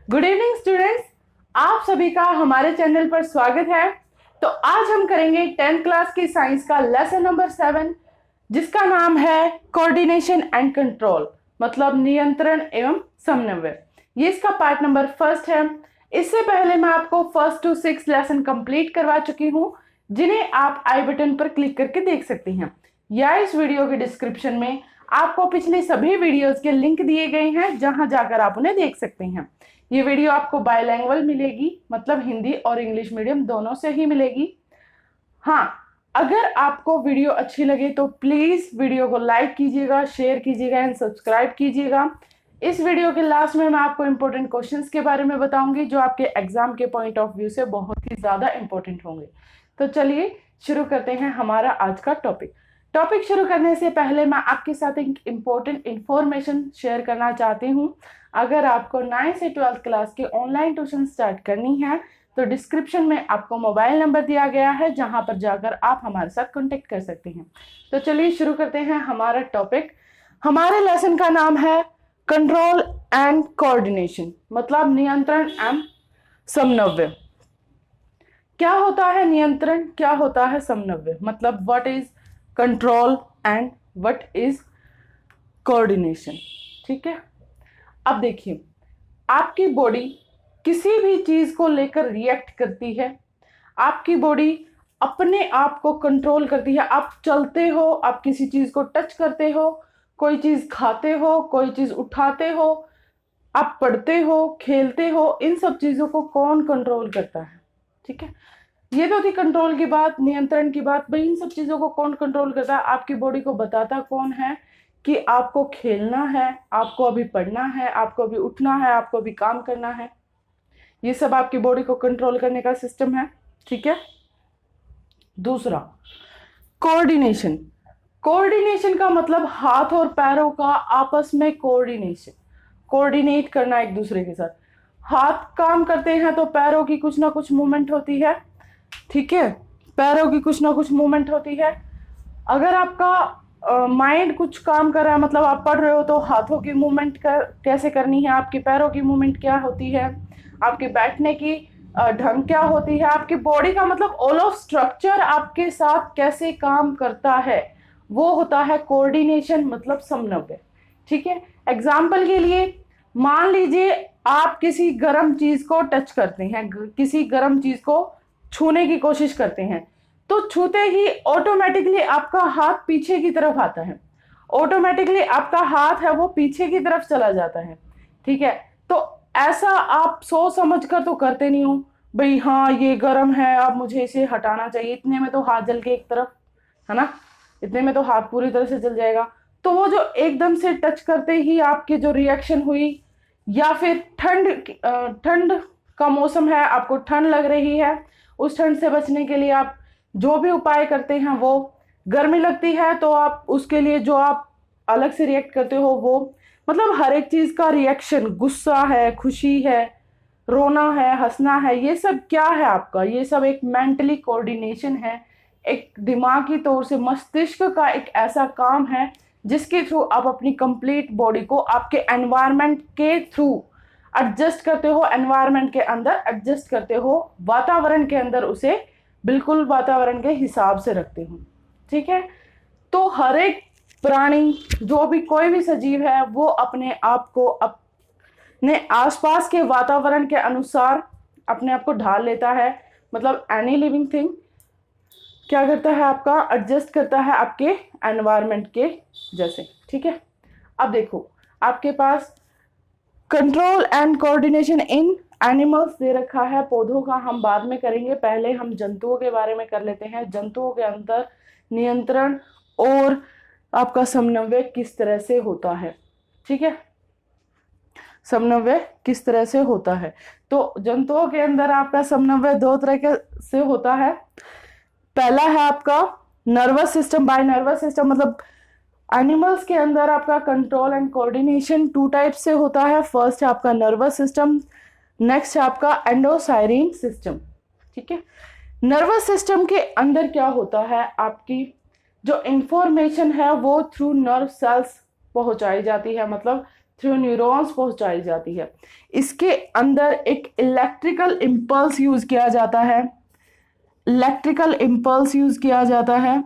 Good evening students, आप सभी का हमारे चैनल पर स्वागत है। तो आज हम करेंगे 10th क्लास की साइंस का लेसन नंबर 7, जिसका नाम है कोऑर्डिनेशन एंड कंट्रोल, मतलब नियंत्रण एवं समन्वय। ये इसका पार्ट नंबर 1 है। इससे पहले मैं आपको 1 to 6 लेसन कंप्लीट करवा चुकी हूँ, जिन्हें आप आई बटन पर क्लिक करके देख सकती हैं, या इस वीडियो के डिस्क्रिप्शन में आपको पिछले सभी वीडियोस के लिंक दिए गए हैं, जहां जाकर आप उन्हें देख सकते हैं। ये वीडियो आपको बायलैंग्वेज मिलेगी, मतलब हिंदी और इंग्लिश मीडियम दोनों से ही मिलेगी। हाँ, अगर आपको वीडियो अच्छी लगे तो प्लीज वीडियो को लाइक कीजिएगा, शेयर कीजिएगा एंड सब्सक्राइब कीजिएगा। इस वीडियो के लास्ट में मैं आपको इंपॉर्टेंट क्वेश्चंस के बारे में बताऊंगी, जो आपके एग्जाम के पॉइंट ऑफ व्यू से बहुत ही ज्यादा इंपॉर्टेंट होंगे। तो चलिए शुरू करते हैं हमारा आज का टॉपिक शुरू करने से पहले मैं आपके साथ एक इम्पोर्टेंट इंफॉर्मेशन शेयर करना चाहती हूँ। अगर आपको 9th से 12th क्लास के ऑनलाइन ट्यूशन स्टार्ट करनी है तो डिस्क्रिप्शन में आपको मोबाइल नंबर दिया गया है, जहां पर जाकर आप हमारे साथ कांटेक्ट कर सकते हैं। तो चलिए शुरू करते हैं हमारा टॉपिक। हमारे लेसन का नाम है कंट्रोल एंड कोऑर्डिनेशन, मतलब नियंत्रण एवं समन्वय। क्या होता है नियंत्रण, क्या होता है समन्वय, मतलब what is control and what is coordination. ठीक है, अब देखिए, आपकी बॉडी किसी भी चीज को लेकर रिएक्ट करती है। आपकी बॉडी अपने आप को कंट्रोल करती है। आप चलते हो, आप किसी चीज को टच करते हो, कोई चीज खाते हो, कोई चीज उठाते हो, आप पढ़ते हो, खेलते हो, इन सब चीजों को कौन कंट्रोल करता है? ठीक है, ये तो थी कंट्रोल की बात, नियंत्रण की बात। भाई इन सब चीजों को कौन कंट्रोल करता है? आपकी बॉडी को बताता कौन है कि आपको खेलना है, आपको अभी पढ़ना है, आपको अभी उठना है, आपको अभी काम करना है। ये सब आपकी बॉडी को कंट्रोल करने का सिस्टम है। ठीक है, दूसरा कोऑर्डिनेशन। कोऑर्डिनेशन का मतलब हाथ और पैरों का आपस में कोऑर्डिनेट करना एक दूसरे के साथ। हाथ काम करते हैं तो पैरों की कुछ ना कुछ मूवमेंट होती है। ठीक है, पैरों की कुछ ना कुछ मूवमेंट होती है। अगर आपका माइंड कुछ काम कर रहा है, मतलब आप पढ़ रहे हो, तो हाथों की मूवमेंट कैसे करनी है, आपके पैरों की मूवमेंट क्या होती है, आपके बैठने की ढंग क्या होती है, आपकी बॉडी का मतलब ऑल ऑफ स्ट्रक्चर आपके साथ कैसे काम करता है, वो होता है कोऑर्डिनेशन, मतलब समन्वय। ठीक है, एग्जाम्पल के लिए मान लीजिए आप किसी गर्म चीज को टच करते हैं, किसी गर्म चीज को छूने की कोशिश करते हैं, तो छूते ही ऑटोमेटिकली आपका हाथ पीछे की तरफ आता है, ऑटोमेटिकली आपका हाथ है वो पीछे की तरफ चला जाता है। ठीक है, तो ऐसा आप सोच समझ कर तो करते नहीं हो, भाई हाँ ये गर्म है, अब मुझे इसे हटाना चाहिए, इतने में तो हाथ जल के एक तरफ है ना, इतने में तो हाथ पूरी तरह से जल जाएगा। तो वो जो एकदम से टच करते ही आपकी जो रिएक्शन हुई, या फिर ठंड का मौसम है, आपको ठंड लग रही है, उस ठंड से बचने के लिए आप जो भी उपाय करते हैं, वो गर्मी लगती है तो आप उसके लिए जो आप अलग से रिएक्ट करते हो, वो मतलब हर एक चीज का रिएक्शन, गुस्सा है, खुशी है, रोना है, हंसना है, ये सब क्या है आपका? ये सब एक मेंटली कोऑर्डिनेशन है, एक दिमागी तौर से मस्तिष्क का एक ऐसा काम है जिसके थ्रू आप अपनी कंप्लीट बॉडी को आपके एनवायरनमेंट के थ्रू एडजस्ट करते हो, एनवायरनमेंट के अंदर एडजस्ट करते हो, वातावरण के अंदर उसे बिल्कुल वातावरण के हिसाब से रखते हो। ठीक है, तो हर एक प्राणी, जो भी कोई भी सजीव है, वो अपने आप को अपने आसपास के वातावरण के अनुसार अपने आप को ढाल लेता है। मतलब एनी लिविंग थिंग क्या करता है? आपका एडजस्ट करता है आपके एनवायरनमेंट के जैसे। ठीक है, अब देखो, आपके पास control and coordination in animals दे रखा है, पौधों का हम बाद में करेंगे, पहले हम जंतुओं के बारे में कर लेते हैं। जंतुओं के अंदर नियंत्रण और आपका समन्वय किस तरह से होता है। ठीक है, समन्वय किस तरह से होता है? तो जंतुओं के अंदर आपका समन्वय दो तरह से होता है। पहला है आपका nervous system. By nervous system मतलब एनिमल्स के अंदर आपका कंट्रोल एंड कोऑर्डिनेशन 2 टाइप से होता है। फर्स्ट है आपका नर्वस सिस्टम, नेक्स्ट है आपका एंडोसाइरिन सिस्टम। ठीक है, नर्वस सिस्टम के अंदर क्या होता है, आपकी जो इंफॉर्मेशन है वो थ्रू नर्व सेल्स पहुंचाई जाती है, मतलब थ्रू न्यूरॉन्स पहुंचाई जाती है। इसके अंदर एक इलेक्ट्रिकल इम्पल्स यूज किया जाता है, इलेक्ट्रिकल इम्पल्स यूज किया जाता है।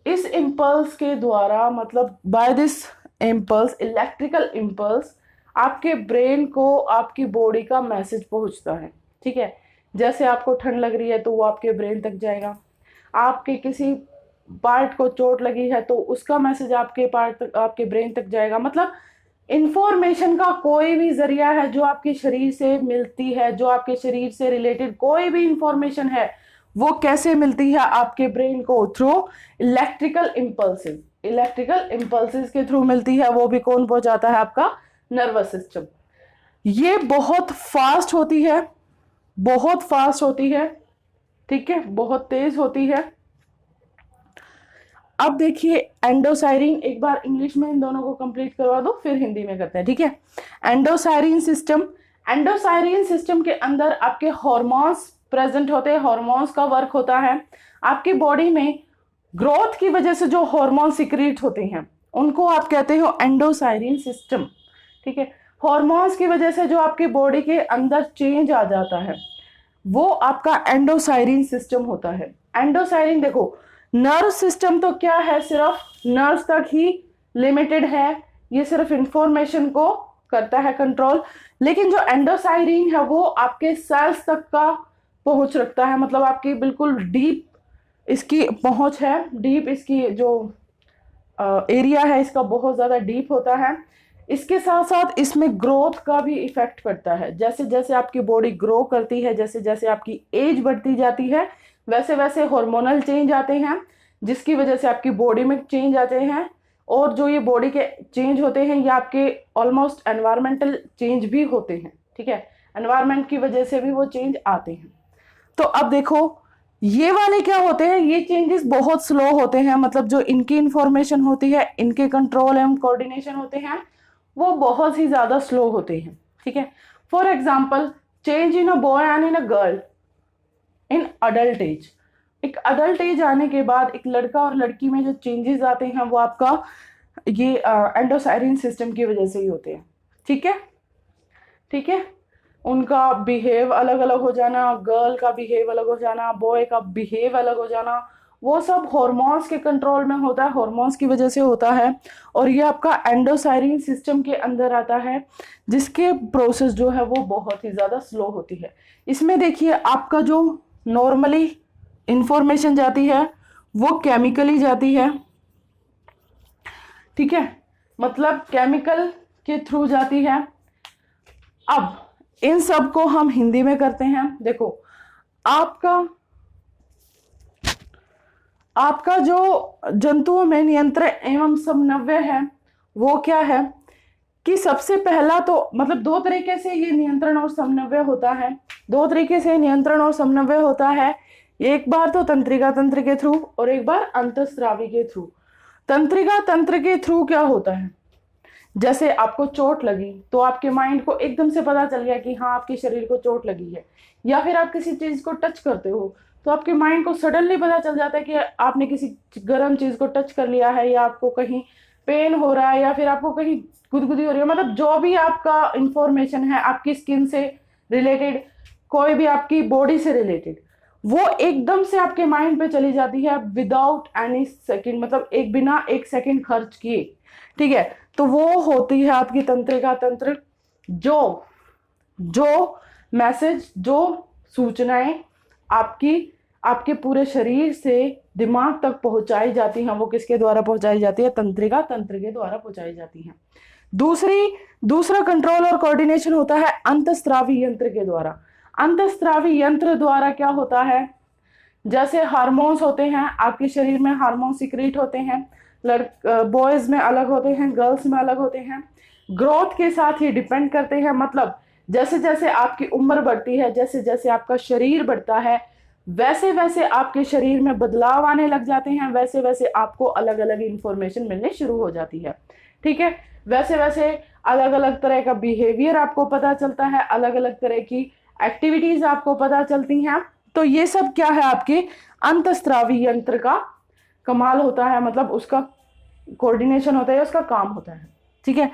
इस इम्पल्स के द्वारा, मतलब by this impulse, electrical impulse, आपके ब्रेन को आपकी बॉडी का मैसेज पहुंचता है। ठीक है, जैसे आपको ठंड लग रही है तो वो आपके ब्रेन तक जाएगा, आपके किसी पार्ट को चोट लगी है तो उसका मैसेज आपके पार्ट तक, आपके ब्रेन तक जाएगा। मतलब इंफॉर्मेशन का कोई भी जरिया है जो आपके शरीर से मिलती है, जो आपके शरीर से रिलेटेड कोई भी इंफॉर्मेशन है, वो कैसे मिलती है आपके ब्रेन को? Through electrical impulses. Electrical impulses के थ्रू मिलती है। वो भी कौन पहुंचाता है? आपका नर्वस सिस्टम। ये बहुत फास्ट होती है, बहुत फास्ट होती है, ठीक है, बहुत तेज होती है। अब देखिए एंडोसायरिन, एक बार इंग्लिश में इन दोनों को कंप्लीट करवा दो, फिर हिंदी में करते हैं, ठीक है। एंडोसायरिन सिस्टम, एंडोसायरिन सिस्टम के अंदर आपके हॉर्मोन्स प्रेजेंट होते हैं, हॉर्मोन्स का वर्क होता है। आपकी बॉडी में ग्रोथ की वजह से जो हॉर्मोन सिक्रीट होते हैं उनको आप कहते हो एंडोसायरिन सिस्टम, ठीक है। हॉर्मोन्स की वजह से जो आपकी बॉडी के अंदर चेंज आ जाता है वो आपका एंडोसायरिन सिस्टम होता है। एंडोसायरिन देखो, नर्व सिस्टम तो क्या है, सिर्फ नर्व तक ही लिमिटेड है, ये सिर्फ इंफॉर्मेशन को करता है कंट्रोल। लेकिन जो एंडोसायरिन है वो आपके सेल्स तक का पहुंच रखता है, मतलब आपकी बिल्कुल डीप इसकी पहुंच है, डीप इसकी जो एरिया है इसका बहुत ज्यादा डीप होता है। इसके साथ साथ इसमें ग्रोथ का भी इफेक्ट पड़ता है। जैसे जैसे आपकी बॉडी ग्रो करती है, जैसे जैसे आपकी एज बढ़ती जाती है, वैसे वैसे हार्मोनल चेंज आते हैं जिसकी वजह से आपकी बॉडी में चेंज आते हैं। और जो ये बॉडी के चेंज होते हैं ये आपके ऑलमोस्ट एनवायरमेंटल चेंज भी होते हैं, ठीक है, एनवायरमेंट की वजह से भी वो चेंज आते हैं। तो अब देखो ये वाले क्या होते हैं, ये चेंजेस बहुत स्लो होते हैं, मतलब जो इनकी इंफॉर्मेशन होती है, इनके कंट्रोल एंड कोऑर्डिनेशन होते हैं वो बहुत ही ज्यादा स्लो होते हैं, ठीक है। For example change in a boy and in a girl in adult age. एक अडल्ट एज आने के बाद एक लड़का और लड़की में जो चेंजेस आते हैं वो आपका ये एंडोसायरिन सिस्टम की वजह से ही होते हैं, ठीक है, ठीक है। उनका बिहेव अलग अलग हो जाना, गर्ल का बिहेव अलग हो जाना, बॉय का बिहेव अलग हो जाना, वो सब हॉर्मोन्स के कंट्रोल में होता है, हॉर्मोन्स की वजह से होता है। और ये आपका एंडोसायरिन सिस्टम के अंदर आता है जिसके प्रोसेस जो है वो बहुत ही ज़्यादा स्लो होती है। इसमें देखिए आपका जो नॉर्मली इंफॉर्मेशन जाती है वो केमिकली जाती है, ठीक है, मतलब केमिकल के थ्रू जाती है। अब इन सब को हम हिंदी में करते हैं। देखो आपका जो जंतुओं में नियंत्रण एवं समन्वय है वो क्या है कि सबसे पहला तो मतलब दो तरीके से ये नियंत्रण और समन्वय होता है, दो तरीके से नियंत्रण और समन्वय होता है। एक बार तो तंत्रिका तंत्र के थ्रू और एक बार अंतःस्रावी के थ्रू। तंत्रिका तंत्र के थ्रू क्या होता है, जैसे आपको चोट लगी तो आपके माइंड को एकदम से पता चल गया कि हाँ आपके शरीर को चोट लगी है, या फिर आप किसी चीज को टच करते हो तो आपके माइंड को सडनली पता चल जाता है कि आपने किसी गर्म चीज को टच कर लिया है, या आपको कहीं पेन हो रहा है, या फिर आपको कहीं गुदगुदी हो रही है। मतलब जो भी आपका इंफॉर्मेशन है आपकी स्किन से रिलेटेड, कोई भी आपकी बॉडी से रिलेटेड, वो एकदम से आपके माइंड पे चली जाती है विदाउट एनी सेकंड, मतलब एक बिना एक सेकंड खर्च किए, ठीक है। तो वो होती है आपकी तंत्रिका तंत्र। जो जो मैसेज, जो सूचनाएं आपके पूरे शरीर से दिमाग तक पहुंचाई जाती हैं वो किसके द्वारा पहुंचाई जाती है? तंत्रिका तंत्र के द्वारा पहुंचाई जाती हैं। दूसरा कंट्रोल और कोऑर्डिनेशन होता है अंतःस्रावी यंत्र के द्वारा। अंतःस्रावी यंत्र द्वारा क्या होता है, जैसे हार्मोन्स होते हैं आपके शरीर में, हार्मोन सिक्रीट होते हैं, बॉयज में अलग होते हैं, गर्ल्स में अलग होते हैं, ग्रोथ के साथ ही डिपेंड करते हैं। मतलब जैसे जैसे आपकी उम्र बढ़ती है, जैसे जैसे आपका शरीर बढ़ता है, वैसे वैसे आपके शरीर में बदलाव आने लग जाते हैं, वैसे वैसे आपको अलग अलग इंफॉर्मेशन मिलने शुरू हो जाती है, ठीक है। वैसे वैसे अलग अलग तरह का बिहेवियर आपको पता चलता है, अलग अलग तरह की एक्टिविटीज आपको पता चलती हैं। तो ये सब क्या है, आपके अंतःस्रावी यंत्र का कमाल होता है, मतलब उसका कोऑर्डिनेशन होता है, उसका काम होता है। ठीक है,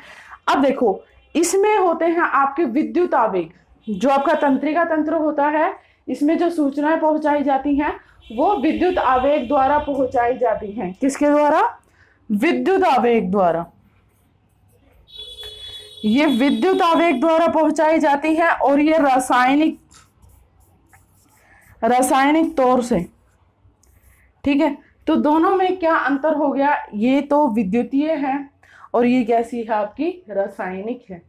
अब देखो इसमें होते हैं आपके विद्युत आवेग। जो आपका तंत्रिका तंत्र होता है, इसमें जो सूचनाएं पहुंचाई जाती हैं वो विद्युत आवेग द्वारा पहुंचाई जाती हैं। किसके द्वारा? विद्युत आवेग द्वारा। ये विद्युत आवेग द्वारा पहुंचाई जाती है और ये रासायनिक तौर से। ठीक है, तो दोनों में क्या अंतर हो गया? ये तो विद्युतीय है और ये कैसी है आपकी? रासायनिक है।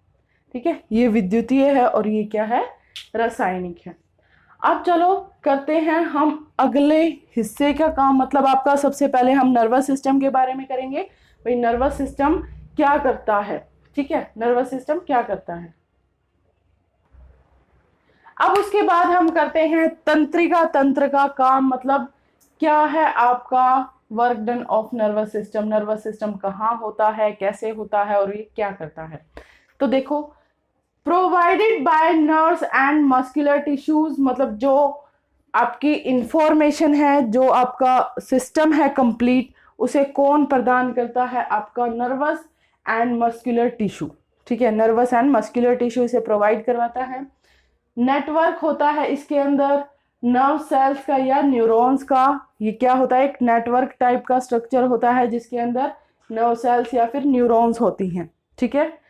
ठीक है, ये विद्युतीय है और ये क्या है? रासायनिक है। अब चलो करते हैं हम अगले हिस्से का काम, मतलब आपका सबसे पहले हम नर्वस सिस्टम के बारे में करेंगे। भाई नर्वस सिस्टम क्या करता है? ठीक है, नर्वस सिस्टम क्या करता है। अब उसके बाद हम करते हैं तंत्रिका तंत्र का काम, मतलब क्या है आपका work done of nervous system. Nervous system कहाँ होता है, कैसे होता है और ये क्या करता है। तो देखो, provided by nerves and muscular tissues, मतलब जो आपकी इंफॉर्मेशन है, जो आपका सिस्टम है कंप्लीट, उसे कौन प्रदान करता है? आपका नर्वस एंड मस्कुलर टिश्यू। ठीक है, नर्वस एंड मस्कुलर टिश्यू इसे प्रोवाइड करवाता है। नेटवर्क होता है इसके अंदर नर्व सेल्स का या न्यूरॉन्स का। ये क्या होता है? एक नेटवर्क टाइप का स्ट्रक्चर होता है जिसके अंदर नर्व सेल्स या फिर न्यूरॉन्स होती हैं। ठीक है,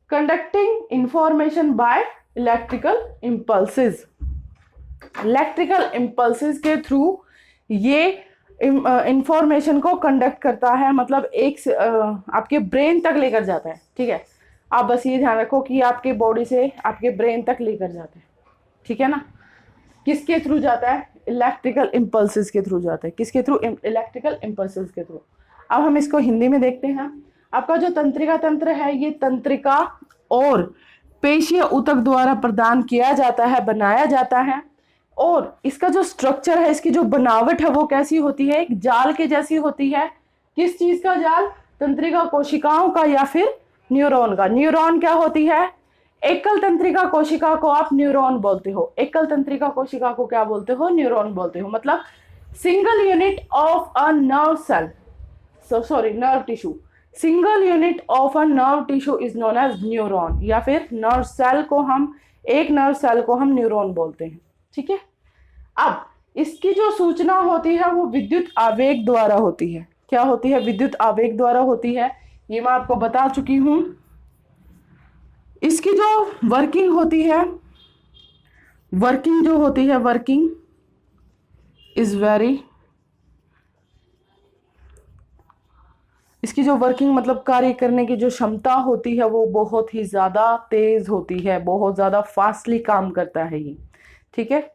conducting information by electrical impulses. Electrical impulses के थ्रू ये इंफॉर्मेशन को कंडक्ट करता है, मतलब एक आपके ब्रेन तक लेकर जाता है। ठीक है, आप बस ये ध्यान रखो कि आपके बॉडी से आपके ब्रेन तक लेकर जाता है। ठीक है ना, किसके थ्रू जाता है? इलेक्ट्रिकल इम्पल्सेस के थ्रू जाता है। किसके थ्रू? इलेक्ट्रिकल इम्पल्सेस के थ्रू। अब हम इसको हिंदी में देखते हैं। आपका जो तंत्रिका तंत्र है, ये तंत्रिका और पेशीय ऊतक द्वारा प्रदान किया जाता है, बनाया जाता है। और इसका जो स्ट्रक्चर है, इसकी जो बनावट है वो कैसी होती है? एक जाल के जैसी होती है। किस चीज का जाल? तंत्रिका कोशिकाओं का या फिर न्यूरॉन का। न्यूरॉन क्या होती है? एकल तंत्रिका कोशिका को आप न्यूरॉन बोलते हो। एकल तंत्रिका कोशिका को क्या बोलते हो? न्यूरॉन बोलते हो। मतलब single unit of a nerve cell, nerve tissue. Single unit of a nerve tissue is known as neuron, या फिर नर्व सेल को हम, एक नर्व सेल को हम न्यूरॉन बोलते हैं। ठीक है, अब इसकी जो सूचना होती है वो विद्युत आवेग द्वारा होती है। क्या होती है? विद्युत आवेग द्वारा होती है। ये मैं आपको बता चुकी हूं। इसकी जो वर्किंग होती है, वर्किंग इज वेरी, इसकी जो वर्किंग मतलब कार्य करने की जो क्षमता होती है वो बहुत ही ज्यादा तेज होती है, बहुत ज्यादा फास्टली काम करता है ये। ठीक है,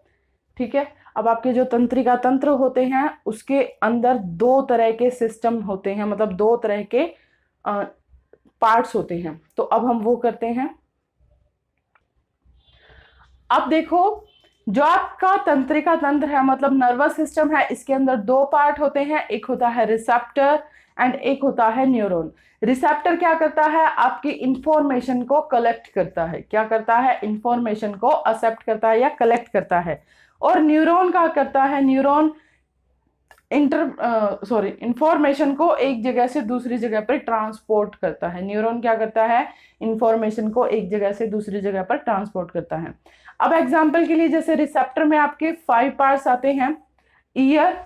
ठीक है। अब आपके जो तंत्रिका तंत्र होते हैं उसके अंदर दो तरह के सिस्टम होते हैं, मतलब दो तरह के पार्ट्स होते हैं। तो अब हम वो करते हैं। अब देखो, जो आपका तंत्रिका तंत्र है, मतलब नर्वस सिस्टम है, इसके अंदर दो पार्ट होते हैं। एक होता है रिसेप्टर एंड एक होता है न्यूरॉन। रिसेप्टर क्या करता है? आपकी इंफॉर्मेशन को कलेक्ट करता है। क्या करता है? इंफॉर्मेशन को एक्सेप्ट करता है या कलेक्ट करता है। और न्यूरॉन क्या करता है? न्यूरॉन इंफॉर्मेशन को एक जगह से दूसरी जगह पर ट्रांसपोर्ट करता है। न्यूरॉन क्या करता है? इंफॉर्मेशन को एक जगह से दूसरी जगह पर ट्रांसपोर्ट करता है। अब एग्जांपल के लिए, जैसे रिसेप्टर में आपके 5 पार्ट्स आते हैं: ear,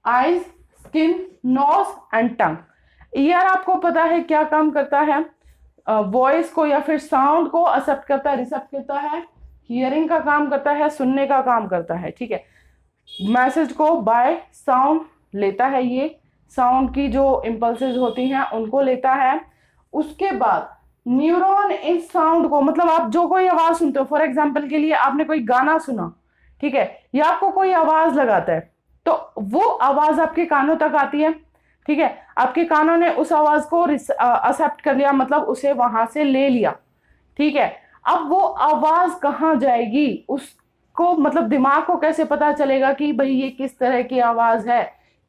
eyes, skin, nose and tongue. Ear आपको पता है क्या काम करता है? वॉइस को या फिर साउंड को एक्सेप्ट करता है, रिसेप्ट करता है। हियरिंग का काम करता है, सुनने का काम करता है। ठीक है, मैसेज को बाय साउंड लेता है, ये साउंड की जो इंपल्सेस होती हैं उनको लेता है। उसके बाद न्यूरॉन इस साउंड को, मतलब आप जो कोई आवाज सुनते हो, फॉर एग्जांपल के लिए आपने कोई गाना सुना, ठीक है, या आपको कोई आवाज लगाता है, तो वो आवाज आपके कानों तक आती है। ठीक है, आपके कानों ने उस आवाज को एक्सेप्ट कर लिया, मतलब उसे वहां से ले लिया। ठीक है, अब वो आवाज कहाँ जाएगी, उसको मतलब दिमाग को कैसे पता चलेगा कि भाई ये किस तरह की आवाज है,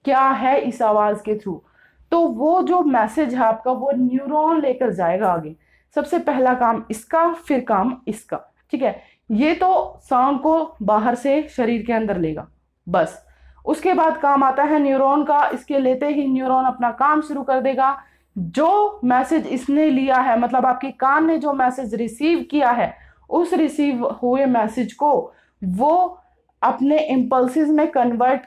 क्या है इस आवाज के थ्रू? तो वो जो मैसेज है आपका, वो न्यूरॉन लेकर जाएगा आगे। सबसे पहला काम इसका, फिर काम इसका। ठीक है, ये तो साउंड को बाहर से शरीर के अंदर लेगा बस, उसके बाद काम आता है न्यूरॉन का। इसके लेते ही न्यूरॉन अपना काम शुरू कर देगा। जो मैसेज इसने लिया है, मतलब आपके कान ने जो मैसेज रिसीव किया है, उस रिसीव हुए मैसेज को वो अपने इम्पल्सिस में कन्वर्ट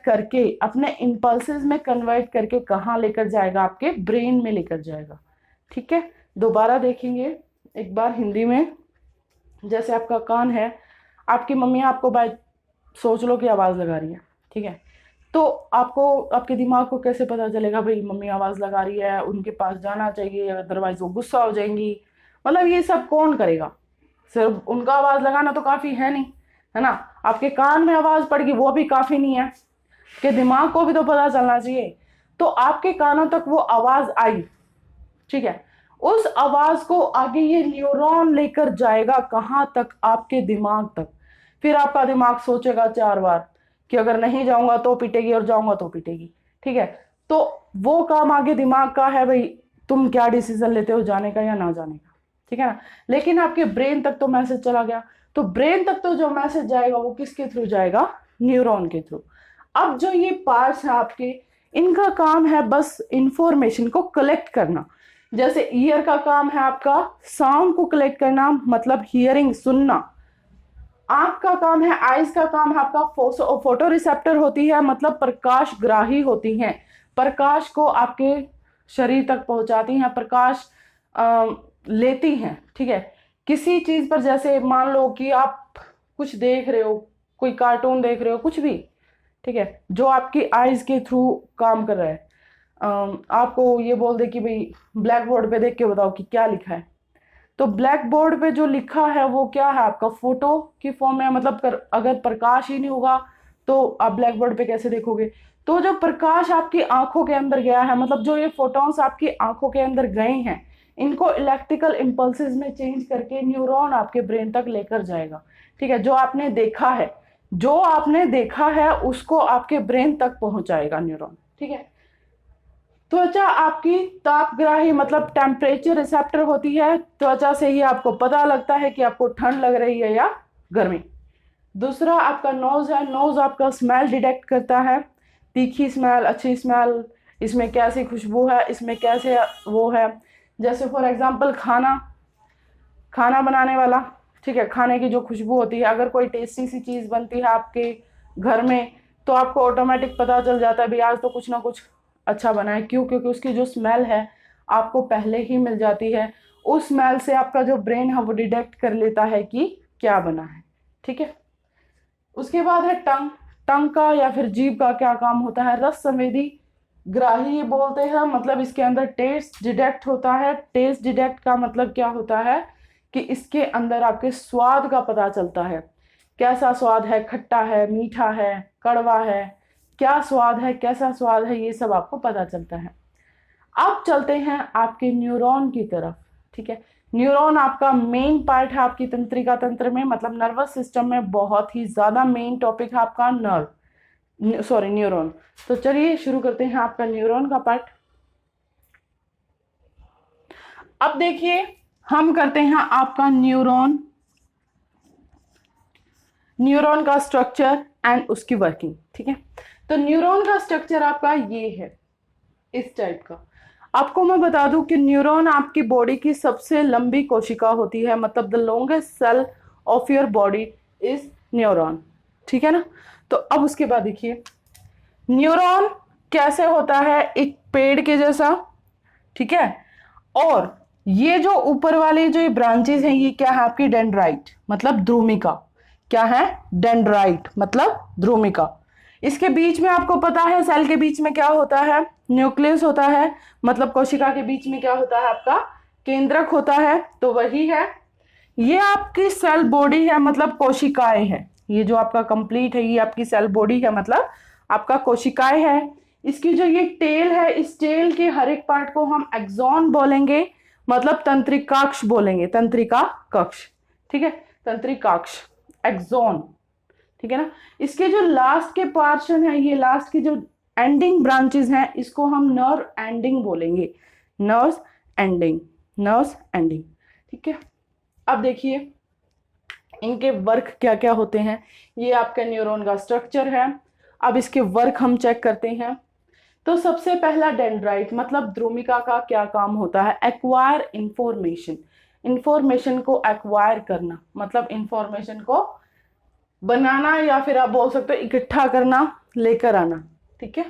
करके कहाँ लेकर जाएगा? आपके ब्रेन में लेकर जाएगा। ठीक है, दोबारा देखेंगे एक बार हिंदी में। जैसे आपका कान है, आपकी मम्मी आपको सोच लो कि आवाज लगा रही है, ठीक है, तो आपको आपके दिमाग को कैसे पता चलेगा भाई मम्मी आवाज लगा रही है, उनके पास जाना चाहिए, अदरवाइज वो गुस्सा हो जाएंगी। मतलब ये सब कौन करेगा? सिर्फ उनका आवाज लगाना तो काफी है नहीं, है ना? आपके कान में आवाज पड़ गई वो भी काफी नहीं है, कि दिमाग को भी तो पता चलना चाहिए। तो आपके कानों तक वो आवाज आई, ठीक है, उस आवाज को आगे ये न्यूरॉन लेकर जाएगा कहां तक? आपके दिमाग तक। फिर आपका दिमाग सोचेगा 4 बार कि अगर नहीं जाऊंगा तो पिटेगी और जाऊंगा तो पिटेगी, ठीक है। तो वो काम आगे दिमाग का है, भाई तुम क्या डिसीजन लेते हो, जाने का या ना जाने का, ठीक है ना। लेकिन आपके ब्रेन तक तो मैसेज चला गया। तो ब्रेन तक तो जो मैसेज जाएगा वो किसके थ्रू जाएगा? न्यूरॉन के थ्रू। अब जो ये पार्ट्स है आपके, इनका काम है बस इंफॉर्मेशन को कलेक्ट करना। जैसे ईयर का काम है आपका साउंड को कलेक्ट करना, मतलब हियरिंग, सुनना। आंख का काम है, आईज का काम है आपका फोटो रिसेप्टर होती है, मतलब प्रकाश ग्राही होती हैं, प्रकाश को आपके शरीर तक पहुंचाती हैं, प्रकाश लेती हैं, ठीक है। किसी चीज पर, जैसे मान लो कि आप कुछ देख रहे हो, कोई कार्टून देख रहे हो, कुछ भी, ठीक है, जो आपकी आईज के थ्रू काम कर रहा है। आपको ये बोल दे कि भाई ब्लैक बोर्ड पे देख के बताओ कि क्या लिखा है, तो ब्लैक बोर्ड पे जो लिखा है वो क्या है? आपका फोटो की फॉर्म में, मतलब अगर प्रकाश ही नहीं होगा तो आप ब्लैक बोर्ड पे कैसे देखोगे? तो जो प्रकाश आपकी आंखों के अंदर गया है, मतलब जो ये फोटॉन्स आपकी आंखों के अंदर गए हैं, इनको इलेक्ट्रिकल इंपल्सेस में चेंज करके न्यूरॉन आपके ब्रेन तक लेकर जाएगा, ठीक है। जो आपने देखा है उसको आपके ब्रेन तक पहुंचाएगा न्यूरॉन, ठीक है। त्वचा आपकी तापग्राही, मतलब टेम्परेचर रिसेप्टर होती है। त्वचा से ही आपको पता लगता है कि आपको ठंड लग रही है या गर्मी। दूसरा आपका नोज है, नोज आपका स्मेल डिटेक्ट करता है, तीखी स्मेल, अच्छी स्मेल, इसमें कैसी खुशबू है, इसमें कैसे वो है। जैसे फॉर एग्जांपल खाना बनाने वाला, ठीक है, खाने की जो खुशबू होती है, अगर कोई टेस्टी सी चीज़ बनती है आपके घर में तो आपको ऑटोमेटिक पता चल जाता है भाई आज तो कुछ ना कुछ अच्छा बना है। क्यों? क्योंकि उसकी जो स्मेल है आपको पहले ही मिल जाती है। उस स्मेल से आपका जो ब्रेन है वो डिटेक्ट कर लेता है कि क्या बना है, ठीक है। उसके बाद है टंग का या फिर जीभ का क्या काम होता है? रस संवेदी ग्राही बोलते हैं, मतलब इसके अंदर टेस्ट डिटेक्ट होता है। टेस्ट डिटेक्ट का मतलब क्या होता है कि इसके अंदर आपके स्वाद का पता चलता है, कैसा स्वाद है, खट्टा है, मीठा है, कड़वा है, क्या स्वाद है, कैसा स्वाद है, ये सब आपको पता चलता है। अब चलते हैं आपके न्यूरॉन की तरफ, ठीक है। न्यूरॉन आपका मेन पार्ट है आपकी तंत्रिका तंत्र में, मतलब नर्वस सिस्टम में बहुत ही ज्यादा मेन टॉपिक है आपका न्यूरॉन। तो चलिए शुरू करते हैं आपका न्यूरॉन का पार्ट। अब देखिए हम करते हैं आपका न्यूरॉन का स्ट्रक्चर एंड उसकी वर्किंग, ठीक है। तो न्यूरॉन का स्ट्रक्चर आपका ये है, इस टाइप का। आपको मैं बता दूं कि न्यूरॉन आपकी बॉडी की सबसे लंबी कोशिका होती है, मतलब the longest cell of your body is neuron, ठीक है ना। तो अब उसके बाद देखिए न्यूरॉन कैसे होता है, एक पेड़ के जैसा, ठीक है। और ये जो ऊपर वाली जो ये ब्रांचेस हैं ये क्या है? आपकी डेंड्राइट, मतलब ध्रुमिका। क्या है? डेंड्राइट मतलब ध्रुमिका। इसके बीच में आपको पता है सेल के बीच में क्या होता है? न्यूक्लियस होता है, मतलब कोशिका के बीच में क्या होता है? आपका केंद्रक होता है, तो वही है। ये आपकी सेल बॉडी है, मतलब कोशिकाएं हैं। ये जो आपका कंप्लीट है ये आपकी सेल बॉडी है, मतलब आपका कोशिकाएं है। इसकी जो ये टेल है, इस टेल के हर एक पार्ट को हम एक्सॉन बोलेंगे, मतलब तंत्रिकाक्ष बोलेंगे, तंत्रिका कक्ष, ठीक है, तंत्रिकाक्ष, एक्सॉन, ठीक है ना। इसके जो लास्ट के पोर्शन है, ये लास्ट की जो एंडिंग ब्रांचेस हैं, इसको हम नर्व एंडिंग बोलेंगे, नर्व एंडिंग, ठीक है। अब देखिए इनके वर्क क्या क्या होते हैं। ये आपका न्यूरॉन का स्ट्रक्चर है। अब इसके वर्क हम चेक करते हैं। तो सबसे पहला डेंड्राइट मतलब द्रुमिका का क्या काम होता है? एक्वायर इंफॉर्मेशन, इंफॉर्मेशन को एक्वायर करना, मतलब इंफॉर्मेशन को बनाना या फिर आप बोल सकते हो इकट्ठा करना, लेकर आना। ठीक है।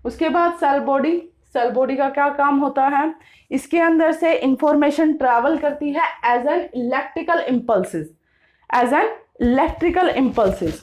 उसके बाद सेल बॉडी, सेल बॉडी का क्या काम होता है? इसके अंदर से इंफॉर्मेशन ट्रैवल करती है as an electrical impulses, as an electrical impulses.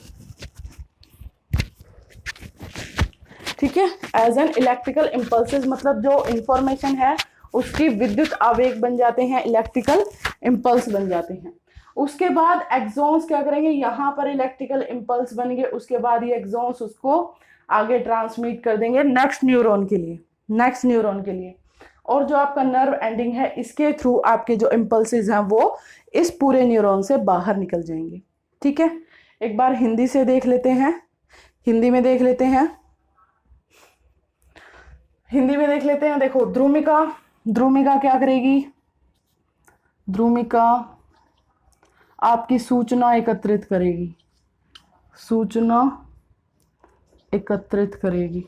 ठीक है, एज एन इलेक्ट्रिकल इंपल्सेस मतलब जो इंफॉर्मेशन है उसकी विद्युत आवेग बन जाते हैं, इलेक्ट्रिकल इंपल्स बन जाते हैं। उसके बाद एक्सॉन्स क्या करेंगे? यहाँ पर इलेक्ट्रिकल इंपल्स बन गए, उसके बाद ये एक्सॉन्स उसको आगे ट्रांसमिट कर देंगे नेक्स्ट न्यूरॉन के लिए, नेक्स्ट न्यूरॉन के लिए। और जो आपका नर्व एंडिंग है इसके थ्रू आपके जो इंपल्सेस हैं वो इस पूरे न्यूरॉन से बाहर निकल जाएंगे। ठीक है, एक बार हिंदी से देख लेते हैं, हिंदी में देख लेते हैं, हिंदी में देख लेते हैं। देखो द्रुमिका, द्रुमिका क्या करेगी? द्रुमिका आपकी सूचना एकत्रित करेगी, सूचना एकत्रित करेगी।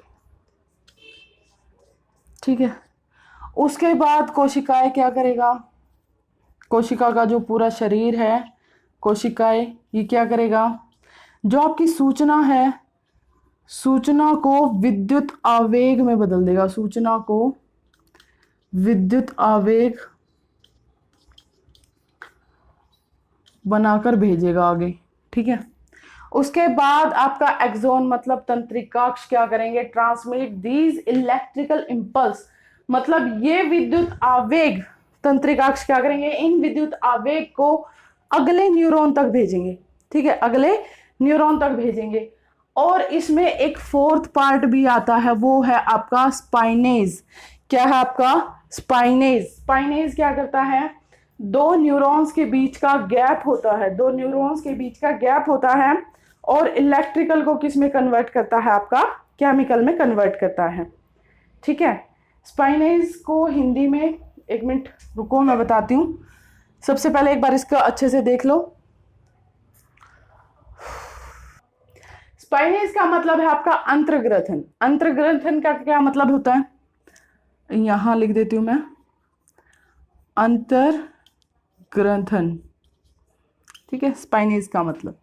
ठीक है, उसके बाद कोशिकाएं क्या करेगा? कोशिका का जो पूरा शरीर है, कोशिकाएं ये क्या करेगा? जो आपकी सूचना है, सूचना को विद्युत आवेग में बदल देगा, सूचना को विद्युत आवेग बनाकर भेजेगा आगे। ठीक है, उसके बाद आपका एक्सोन मतलब तंत्रिकाक्ष क्या करेंगे? ट्रांसमिट दीज इलेक्ट्रिकल इंपल्स, मतलब ये विद्युत आवेग तंत्रिकाक्ष क्या करेंगे? इन विद्युत आवेग को अगले न्यूरॉन तक भेजेंगे। ठीक है, अगले न्यूरॉन तक भेजेंगे। और इसमें एक फोर्थ पार्ट भी आता है, वो है आपका स्पाइनेज। क्या है आपका? स्पाइनेज। स्पाइनेज क्या करता है? दो न्यूरॉन्स के बीच का गैप होता है, दो न्यूरॉन्स के बीच का गैप होता है और इलेक्ट्रिकल को किस में कन्वर्ट करता है? आपका केमिकल में कन्वर्ट करता है। ठीक है, स्पाइनेज को हिंदी में, एक मिनट रुको मैं बताती हूँ। सबसे पहले एक बार इसका अच्छे से देख लो। स्पाइनेज का मतलब है आपका अंतर्ग्रथन। अंतर्ग्रथन का क्या मतलब होता है? यहां लिख देती हूं मैं, अंतर्ग्रथन। ठीक है, स्पाइनेज का मतलब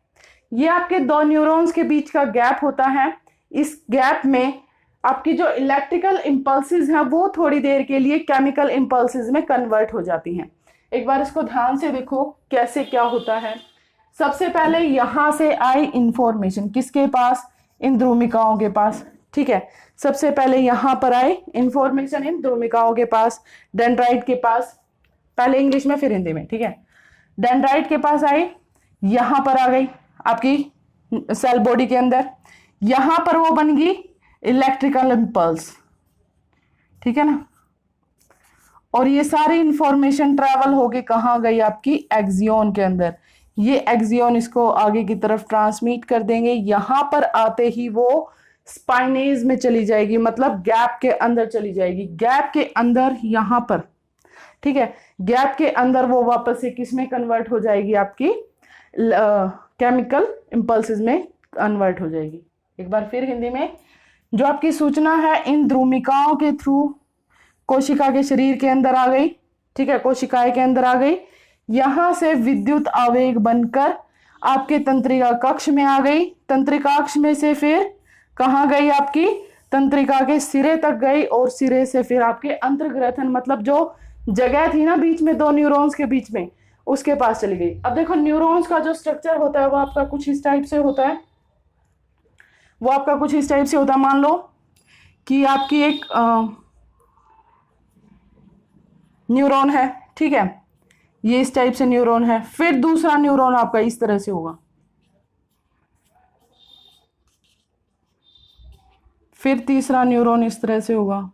ये आपके दो न्यूरॉन्स के बीच का गैप होता है। इस गैप में आपकी जो इलेक्ट्रिकल इंपल्सेस हैं वो थोड़ी देर के लिए केमिकल इंपल्सेस में कन्वर्ट हो जाती हैं। एक बार इसको ध्यान से देखो कैसे क्या होता है। सबसे पहले यहां से आई इंफॉर्मेशन किसके पास? इन द्रुमिकाओं के पास। ठीक है, सबसे पहले यहां पर आई इंफॉर्मेशन इन द्रुमिकाओं के पास, डेंड्राइट के पास, पहले इंग्लिश में फिर हिंदी में। ठीक है, डेंड्राइट के पास आई, यहां पर आ गई आपकी सेल बॉडी के अंदर, यहां पर वो बन गई इलेक्ट्रिकल इंपल्स। ठीक है ना, और ये सारी इंफॉर्मेशन ट्रैवल होके कहां गई? आपकी एक्सियन के अंदर। ये एक्सियन इसको आगे की तरफ ट्रांसमिट कर देंगे, यहां पर आते ही वो स्पाइनेज में चली जाएगी, मतलब गैप के अंदर चली जाएगी, गैप के अंदर यहां पर। ठीक है, गैप के अंदर वो वापस से किस में कन्वर्ट हो जाएगी? आपकी केमिकल इंपल्सेस में कन्वर्ट हो जाएगी। एक बार फिर हिंदी में, जो आपकी सूचना है इन द्रुमिकाओं के थ्रू कोशिका के शरीर के अंदर आ गई। ठीक है, कोशिकाएं के अंदर आ गई, यहां से विद्युत आवेग बनकर आपके तंत्रिका कक्ष में आ गई, तंत्रिकाक्ष में से फिर कहां गई? आपकी तंत्रिका के सिरे तक गई और सिरे से फिर आपके अंतर्ग्रथन मतलब जो जगह थी ना बीच में दो न्यूरॉन्स के बीच में, उसके पास चली गई। अब देखो न्यूरॉन्स का जो स्ट्रक्चर होता है वो आपका कुछ इस टाइप से होता है, वो आपका कुछ इस टाइप से होता है। मान लो कि आपकी एक न्यूरॉन है। ठीक है, ये इस टाइप से न्यूरॉन है, फिर दूसरा न्यूरॉन आपका इस तरह से होगा, फिर तीसरा न्यूरॉन इस तरह से होगा।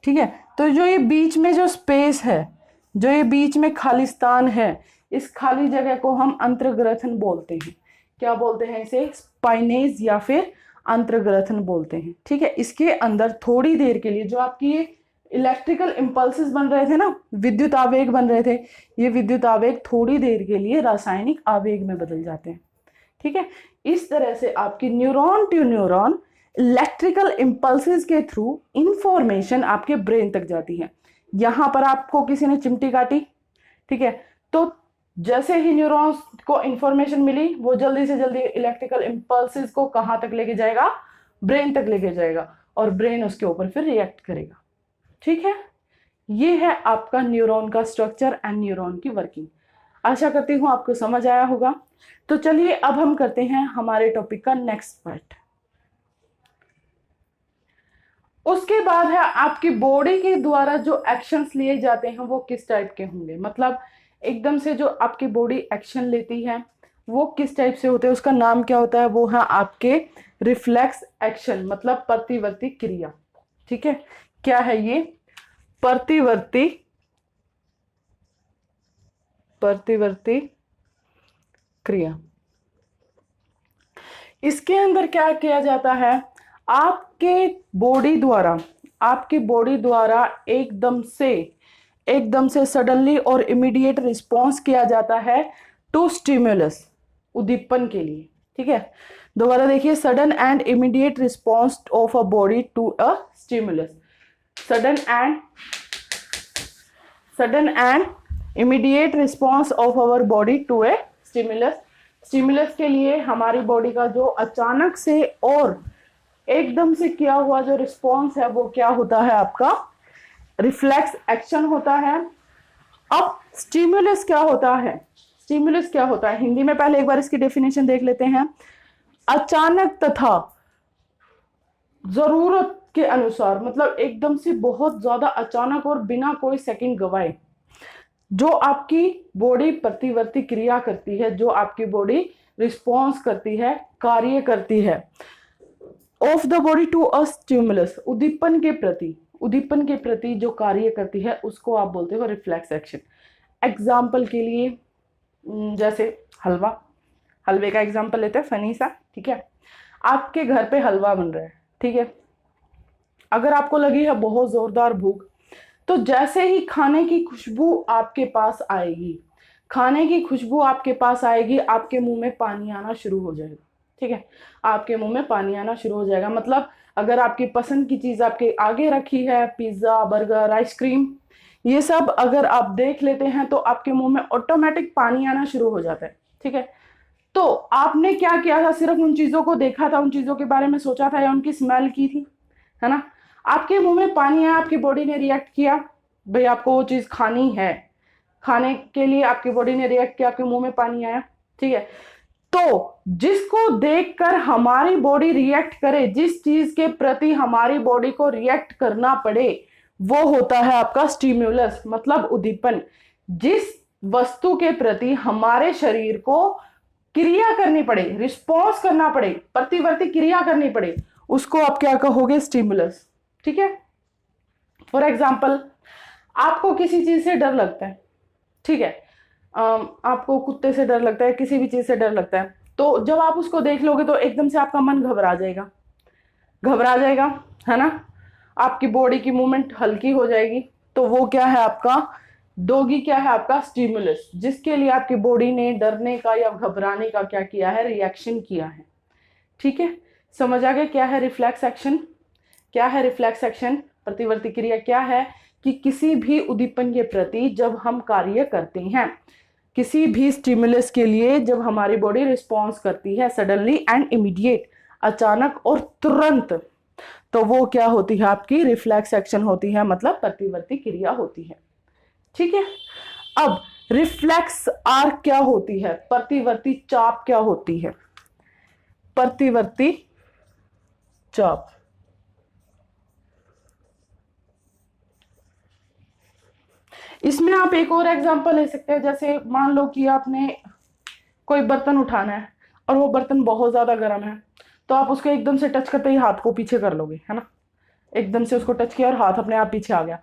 ठीक है, तो जो ये बीच में जो स्पेस है, जो ये बीच में खालिस्तान है, इस खाली जगह को हम अंतर्ग्रथन बोलते हैं। क्या बोलते हैं इसे? स्पाइनेज या फिर अंतर्ग्रथन बोलते हैं। ठीक है, इसके अंदर थोड़ी देर के लिए जो आपकी इलेक्ट्रिकल इम्पल्सेस बन रहे थे ना, विद्युत आवेग बन रहे थे, ये विद्युत आवेग थोड़ी देर के लिए रासायनिक आवेग में बदल जाते हैं। ठीक है, इस तरह से आपकी neuron to neuron electrical impulses के थ्रू इंफॉर्मेशन आपके ब्रेन तक जाती है। यहां पर आपको किसी ने चिमटी काटी, ठीक है, तो जैसे ही न्यूरॉन्स को इंफॉर्मेशन मिली, वो जल्दी से जल्दी इलेक्ट्रिकल इम्पल्सेस को कहां तक लेके जाएगा, ब्रेन तक लेके जाएगा, और ब्रेन उसके ऊपर फिर रिएक्ट करेगा। ठीक है, ये है आपका न्यूरॉन का स्ट्रक्चर एंड न्यूरॉन की वर्किंग। आशा करती हूं आपको समझ आया होगा। तो चलिए अब हम करते हैं हमारे टॉपिक का नेक्स्ट पार्ट। उसके बाद है आपकी बॉडी के द्वारा जो एक्शंस लिए जाते हैं वो किस टाइप के होंगे, मतलब एकदम से जो आपकी बॉडी एक्शन लेती है वो किस टाइप से होते हैं, उसका नाम क्या होता है, वो है आपके रिफ्लेक्स एक्शन, मतलब प्रतिवर्ती क्रिया। ठीक है, क्या है ये, प्रतिवर्ती क्रिया। इसके अंदर क्या किया जाता है, आपके बॉडी द्वारा एकदम से सडनली और इमीडिएट रिस्पॉन्स किया जाता है टू स्टिमुलस, उद्दीपन के लिए। ठीक है, दोबारा देखिए, sudden and immediate response of a body to a stimulus, sudden and immediate response of our body to a stimulus. Stimulus के लिए हमारी बॉडी का जो अचानक से और एकदम से किया हुआ जो रिस्पॉन्स है वो क्या होता है, आपका रिफ्लेक्स एक्शन होता है। अब स्टिमुलस क्या होता है, हिंदी में पहले एक बार इसकी डेफिनेशन देख लेते हैं। अचानक तथा जरूरत के अनुसार, मतलब एकदम से बहुत ज्यादा अचानक और बिना कोई सेकंड गवाए जो आपकी बॉडी प्रतिवर्ती क्रिया करती है, जो आपकी बॉडी रिस्पॉन्स करती है, कार्य करती है, of the body to a stimulus, उद्दीपन के प्रति जो कार्य करती है उसको आप बोलते हो रिफ्लेक्स एक्शन। एग्जाम्पल के लिए जैसे हलवे का एग्जाम्पल लेते हैं, फनी सा। ठीक है, आपके घर पे हलवा बन रहा है, ठीक है, अगर आपको लगी है बहुत जोरदार भूख, तो जैसे ही खाने की खुशबू आपके पास आएगी, आपके मुंह में पानी आना शुरू हो जाएगा। ठीक है, आपके मुंह में पानी आना शुरू हो जाएगा, मतलब अगर आपकी पसंद की चीज आपके आगे रखी है, पिज्जा, बर्गर, आइसक्रीम, ये सब अगर आप देख लेते हैं तो आपके मुंह में ऑटोमेटिक पानी आना शुरू हो जाता है। ठीक है, तो आपने क्या किया था, सिर्फ उन चीजों को देखा था, उन चीजों के बारे में सोचा था या उनकी स्मेल की थी, है ना, आपके मुंह में पानी आया, आपकी बॉडी ने रिएक्ट किया, भाई आपको वो चीज खानी है, खाने के लिए आपकी बॉडी ने रिएक्ट किया, आपके मुंह में पानी आया। ठीक है, तो जिसको देखकर हमारी बॉडी रिएक्ट करे, जिस चीज के प्रति हमारी बॉडी को रिएक्ट करना पड़े, वो होता है आपका स्टिम्युलस, मतलब उद्दीपन। जिस वस्तु के प्रति हमारे शरीर को क्रिया करनी पड़े, रिस्पॉन्स करना पड़े, प्रतिवर्ती क्रिया करनी पड़े, उसको आप क्या कहोगे, स्टिमुलस। ठीक है, फॉर एग्जाम्पल आपको किसी चीज से डर लगता है, ठीक है, आपको कुत्ते से डर लगता है, किसी भी चीज से डर लगता है, तो जब आप उसको देख लोगे तो एकदम से आपका मन घबरा जाएगा, है ना, आपकी बॉडी की मूवमेंट हल्की हो जाएगी, तो वो क्या है आपका डोगी, क्या है आपका स्टिमुलस, जिसके लिए आपकी बॉडी ने डरने का या घबराने का क्या किया है, रिएक्शन किया है। ठीक है, समझ आ गया क्या है रिफ्लेक्स एक्शन, प्रतिवर्ती क्रिया क्या है, कि किसी भी उद्दीपन के प्रति जब हम कार्य करते हैं, किसी भी स्टिमुलस के लिए जब हमारी बॉडी रिस्पॉन्स करती है सडनली एंड इमीडिएट, अचानक और तुरंत, तो वो क्या होती है, आपकी रिफ्लेक्स एक्शन होती है, मतलब प्रतिवर्ती क्रिया होती है। ठीक है, अब रिफ्लेक्स आर्क क्या होती है, प्रतिवर्ती चाप क्या होती है, प्रतिवर्ती चाप। इसमें आप एक और एग्जांपल ले सकते हैं, जैसे मान लो कि आपने कोई बर्तन उठाना है और वो बर्तन बहुत ज्यादा गर्म है, तो आप उसको एकदम से टच करते ही हाथ को पीछे कर लोगे, है ना, एकदम से उसको टच किया और हाथ अपने आप पीछे आ गया,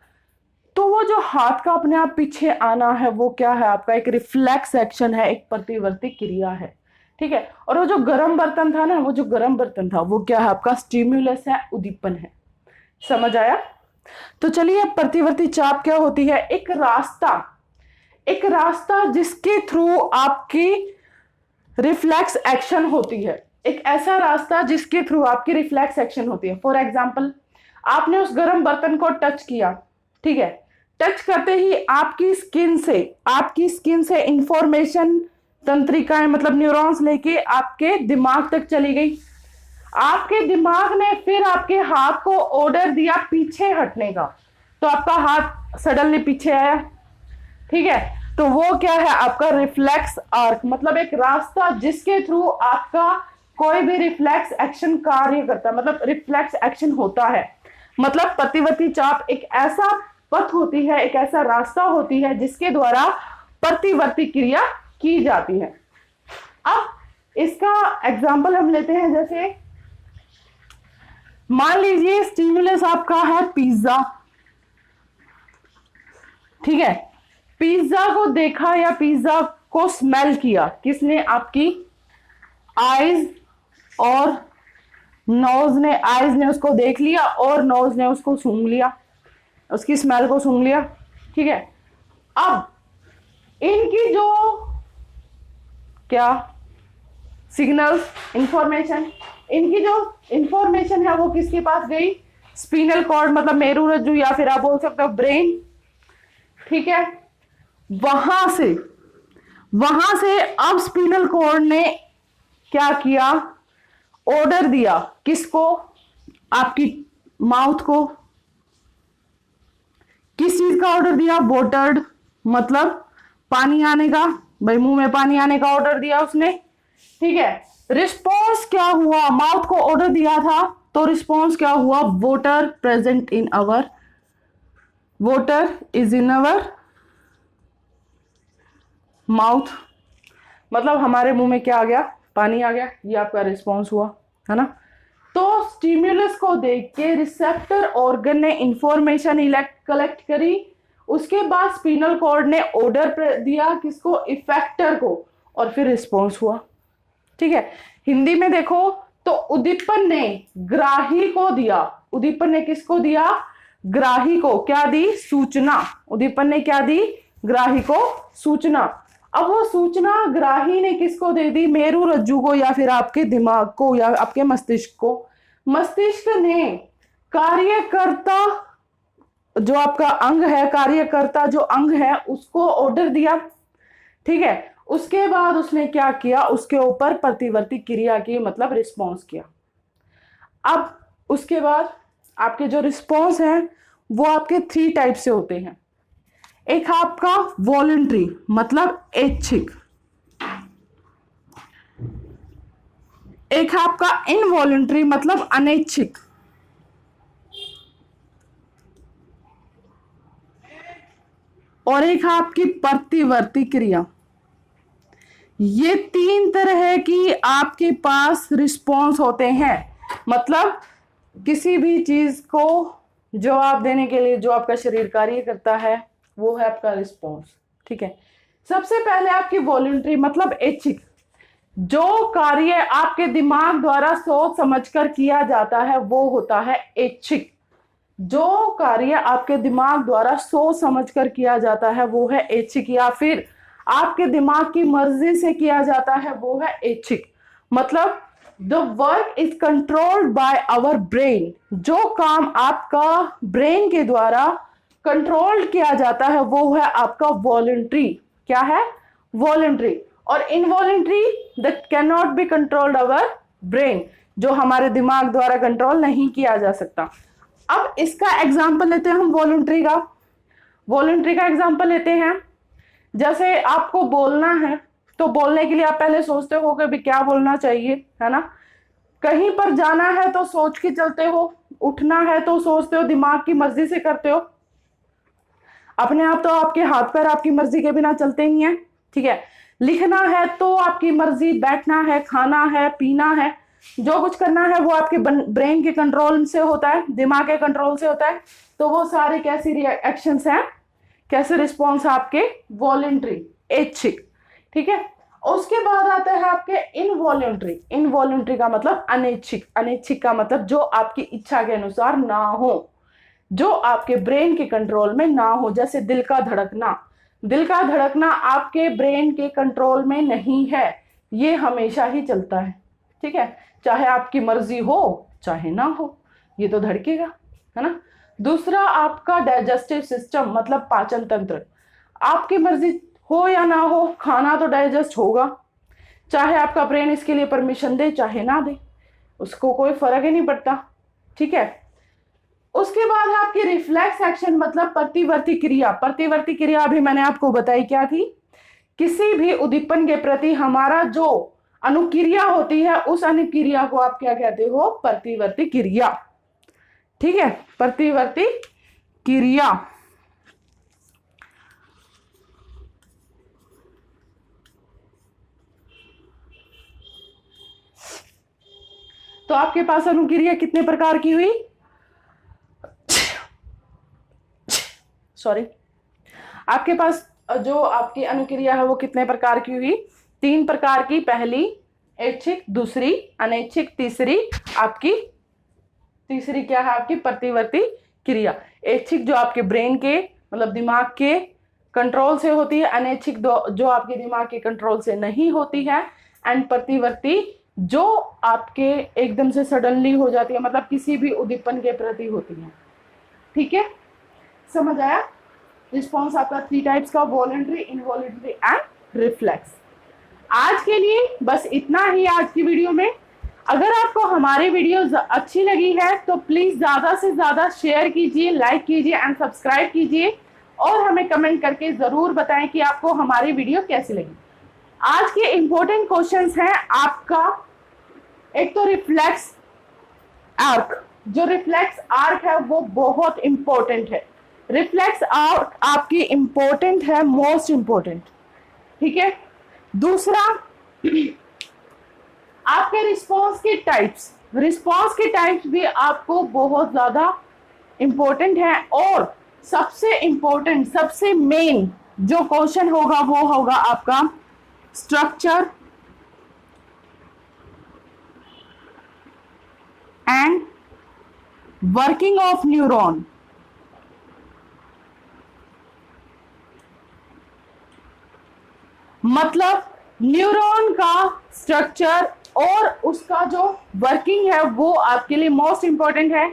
तो वो जो हाथ का अपने आप पीछे आना है वो क्या है, आपका एक रिफ्लेक्स एक्शन है, एक प्रतिवर्ती क्रिया है। ठीक है, और वो जो गर्म बर्तन था ना, वो क्या है, आपका स्टिम्युलस है, उद्दीपन है। समझ आया। तो चलिए, अब प्रतिवर्ती चाप क्या होती है? एक रास्ता जिसके थ्रू आपकी रिफ्लेक्स एक्शन होती है, एक ऐसा रास्ता जिसके थ्रू आपकी रिफ्लेक्स एक्शन होती है। फॉर एग्जाम्पल, आपने उस गर्म बर्तन को टच किया, ठीक है, टच करते ही आपकी स्किन से इंफॉर्मेशन तंत्रिकाएं मतलब न्यूरॉन्स लेके आपके दिमाग तक चली गई। आपके दिमाग ने फिर आपके हाथ को ऑर्डर दिया पीछे हटने का, तो आपका हाथ सडनली पीछे आया, ठीक है। तो वो क्या है? आपका रिफ्लेक्स आर्क, मतलब एक रास्ता जिसके थ्रू आपका कोई भी रिफ्लेक्स एक्शन कार्य करता है, मतलब रिफ्लेक्स एक्शन होता है। मतलब प्रतिवर्ती चाप एक ऐसा पथ होती है, एक ऐसा रास्ता होती है जिसके द्वारा प्रतिवर्ती क्रिया की जाती है। अब इसका एग्जाम्पल हम लेते हैं, जैसे मान लीजिए स्टिमुलस आपका है पिज्जा, ठीक है। पिज्जा को देखा या पिज्जा को स्मेल किया किसने? आपकी आईज और नोज ने, आईज ने उसको देख लिया और नोज ने उसको सूंघ लिया, उसकी स्मेल को सूंघ लिया, ठीक है। अब इनकी जो क्या सिग्नल्स, इंफॉर्मेशन, इनकी जो इंफॉर्मेशन है वो किसके पास गई? स्पिनल कॉर्ड, मतलब मेरुरज्जु, या फिर आप बोल सकते हो ब्रेन, ठीक है। वहां से अब स्पिनल कॉर्ड ने क्या किया? ऑर्डर दिया किसको? आपकी माउथ को। किस चीज का ऑर्डर दिया? वाटर्ड, मतलब पानी आने का, भाई मुंह में पानी आने का ऑर्डर दिया उसने, ठीक है। रिस्पॉन्स क्या हुआ? माउथ को ऑर्डर दिया था तो रिस्पॉन्स क्या हुआ? Water present in our, water is in our mouth, मतलब हमारे मुंह में क्या आ गया? पानी आ गया। ये आपका रिस्पॉन्स हुआ, है ना। तो स्टिम्युलस को देख के रिसेप्टर ऑर्गन ने इंफॉर्मेशन कलेक्ट करी, उसके बाद स्पिनल कॉर्ड ने ऑर्डर दिया किसको? इफेक्टर को, और फिर रिस्पॉन्स हुआ, ठीक है। हिंदी में देखो तो उद्दीपन ने ग्राही को दिया, उद्दीपन ने किसको दिया? ग्राही को। क्या दी? सूचना। उद्दीपन ने क्या दी? ग्राही को सूचना। अब वो सूचना ग्राही ने किसको दे दी? मेरुरज्जु को, या फिर आपके दिमाग को, या आपके मस्तिष्क को। मस्तिष्क ने कार्यकर्ता, जो आपका अंग है, कार्यकर्ता जो अंग है उसको ऑर्डर दिया, ठीक है। उसके बाद उसने क्या किया? उसके ऊपर प्रतिवर्ती क्रिया की, मतलब रिस्पॉन्स किया। अब उसके बाद आपके जो रिस्पॉन्स हैं वो आपके 3 टाइप से होते हैं। एक आपका वॉलंटरी, मतलब ऐच्छिक। एक आपका इनवॉलंटरी, मतलब अनैच्छिक। और एक आपकी प्रतिवर्ती क्रिया। ये 3 तरह की आपके पास रिस्पॉन्स होते हैं, मतलब किसी भी चीज को जवाब देने के लिए जो आपका शरीर कार्य करता है वो है आपका रिस्पॉन्स, ठीक है। सबसे पहले आपकी वॉलंटरी, मतलब ऐच्छिक। जो कार्य आपके दिमाग द्वारा सोच समझकर किया जाता है वो होता है ऐच्छिक। जो कार्य आपके दिमाग द्वारा सोच समझकर किया जाता है वो है ऐच्छिक, या फिर आपके दिमाग की मर्जी से किया जाता है वो है ऐच्छिक। मतलब the work is controlled by our brain. जो काम आपका ब्रेन के द्वारा कंट्रोल किया जाता है वो है आपका वॉलंटरी। क्या है? वॉलंटरी। और involuntary that can not be controlled our brain, जो हमारे दिमाग द्वारा कंट्रोल नहीं किया जा सकता। अब इसका एग्जाम्पल लेते हैं हम वॉलंटरी का। वॉलंटरी का एग्जाम्पल लेते हैं, जैसे आपको बोलना है तो बोलने के लिए आप पहले सोचते हो कि भी क्या बोलना चाहिए, है ना। कहीं पर जाना है तो सोच के चलते हो, उठना है तो सोचते हो, दिमाग की मर्जी से करते हो। अपने आप तो आपके हाथ पैर आपकी मर्जी के बिना चलते ही हैं, ठीक है। लिखना है तो आपकी मर्जी, बैठना है, खाना है, पीना है, जो कुछ करना है वो आपके ब्रेन के कंट्रोल से होता है, दिमाग के कंट्रोल से होता है। तो वो सारे कैसी रिएक्शंस हैं, कैसे रिस्पॉन्स आपके? वॉलंटरी, ऐच्छिक, ठीक है। उसके बाद आता है आपके इनवॉलंटरी। इनवॉलंटरी का मतलब अनैच्छिक। अनैच्छिक का मतलब जो आपकी इच्छा के अनुसार ना हो, जो आपके ब्रेन के कंट्रोल में ना हो, जैसे दिल का धड़कना। दिल का धड़कना आपके ब्रेन के कंट्रोल में नहीं है, ये हमेशा ही चलता है, ठीक है, चाहे आपकी मर्जी हो चाहे ना हो, ये तो धड़केगा, है ना। दूसरा आपका डाइजेस्टिव सिस्टम, मतलब पाचन तंत्र। आपकी मर्जी हो या ना हो, खाना तो डाइजेस्ट होगा, चाहे आपका ब्रेन इसके लिए परमिशन दे चाहे ना दे, उसको कोई फर्क ही नहीं पड़ता, ठीक है। उसके बाद आपकी रिफ्लेक्स एक्शन, मतलब प्रतिवर्ती क्रिया। प्रतिवर्ती क्रिया अभी मैंने आपको बताई क्या थी, किसी भी उद्दीपन के प्रति हमारा जो अनुक्रिया होती है, उस अनुक्रिया को आप क्या कहते हो, प्रतिवर्ती क्रिया, ठीक है, प्रतिवर्ती क्रिया। तो आपके पास अनुक्रिया कितने प्रकार की हुई, सॉरी, आपके पास जो आपकी अनुक्रिया है वो कितने प्रकार की हुई, 3 प्रकार की। पहली ऐच्छिक, दूसरी अनैच्छिक, तीसरी आपकी, तीसरी क्या है आपकी प्रतिवर्ती क्रिया। ऐच्छिक जो आपके ब्रेन के, मतलब दिमाग के कंट्रोल से होती है, अनैच्छिक जो आपके दिमाग के कंट्रोल से नहीं होती है, एंड प्रतिवर्ती जो आपके एकदम से सडनली हो जाती है, मतलब किसी भी उद्दीपन के प्रति होती है, ठीक है, समझ आया। रिस्पॉन्स आपका 3 टाइप्स का, वॉलंटरी, इनवॉलंटरी एंड रिफ्लेक्स। आज के लिए बस इतना ही आज की वीडियो में। अगर आपको हमारी वीडियो अच्छी लगी है तो प्लीज ज्यादा से ज्यादा शेयर कीजिए, लाइक कीजिए एंड सब्सक्राइब कीजिए, और हमें कमेंट करके जरूर बताएं कि आपको हमारी वीडियो कैसी लगी। आज के इंपॉर्टेंट क्वेश्चंस हैं आपका, एक तो रिफ्लेक्स आर्क। जो रिफ्लेक्स आर्क है वो बहुत इंपॉर्टेंट है, रिफ्लेक्स आर्क आपकी इंपॉर्टेंट है, मोस्ट इंपॉर्टेंट, ठीक है। दूसरा आपके रिस्पॉन्स के टाइप्स, रिस्पॉन्स के टाइप्स भी आपको बहुत ज्यादा इंपॉर्टेंट है, और सबसे इंपॉर्टेंट, सबसे मेन जो क्वेश्चन होगा वो होगा आपका structure and working of neuron. मतलब न्यूरॉन का स्ट्रक्चर और उसका जो वर्किंग है वो आपके लिए मोस्ट इंपॉर्टेंट है।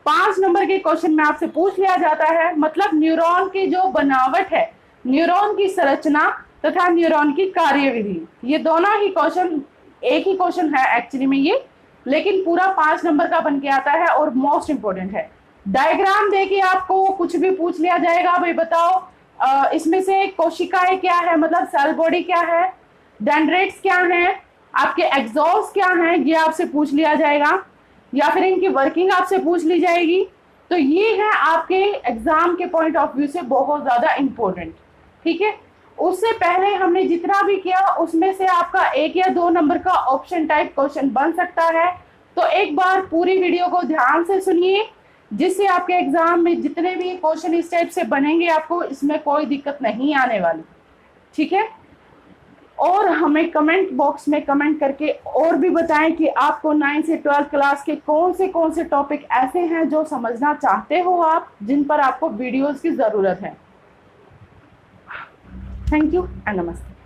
5 नंबर के क्वेश्चन में आपसे पूछ लिया जाता है, मतलब न्यूरॉन की जो बनावट है, न्यूरॉन की संरचना तथा न्यूरॉन की कार्यविधि, ये दोनों ही क्वेश्चन, एक ही क्वेश्चन है एक्चुअली में ये, लेकिन पूरा 5 नंबर का बन के आता है और मोस्ट इंपॉर्टेंट है। डायग्राम देके आपको कुछ भी पूछ लिया जाएगा, भाई बताओ इसमें से कोशिकाएं क्या है, मतलब सेल बॉडी क्या है, डेंड्राइट्स क्या है, आपके एक्सॉस्ट क्या है, ये आपसे पूछ लिया जाएगा, या फिर इनकी वर्किंग आपसे पूछ ली जाएगी। तो ये है आपके एग्जाम के पॉइंट ऑफ व्यू से बहुत ज्यादा इंपॉर्टेंट, ठीक है। उससे पहले हमने जितना भी किया उसमें से आपका 1 या 2 नंबर का ऑप्शन टाइप क्वेश्चन बन सकता है। तो एक बार पूरी वीडियो को ध्यान से सुनिए, जिससे आपके एग्जाम में जितने भी क्वेश्चन इस टाइप से बनेंगे आपको इसमें कोई दिक्कत नहीं आने वाली, ठीक है। और हमें कमेंट बॉक्स में कमेंट करके और भी बताएं कि आपको 9 से 12 क्लास के कौन से टॉपिक ऐसे हैं जो समझना चाहते हो आप, जिन पर आपको वीडियोस की जरूरत है। थैंक यू एंड नमस्ते।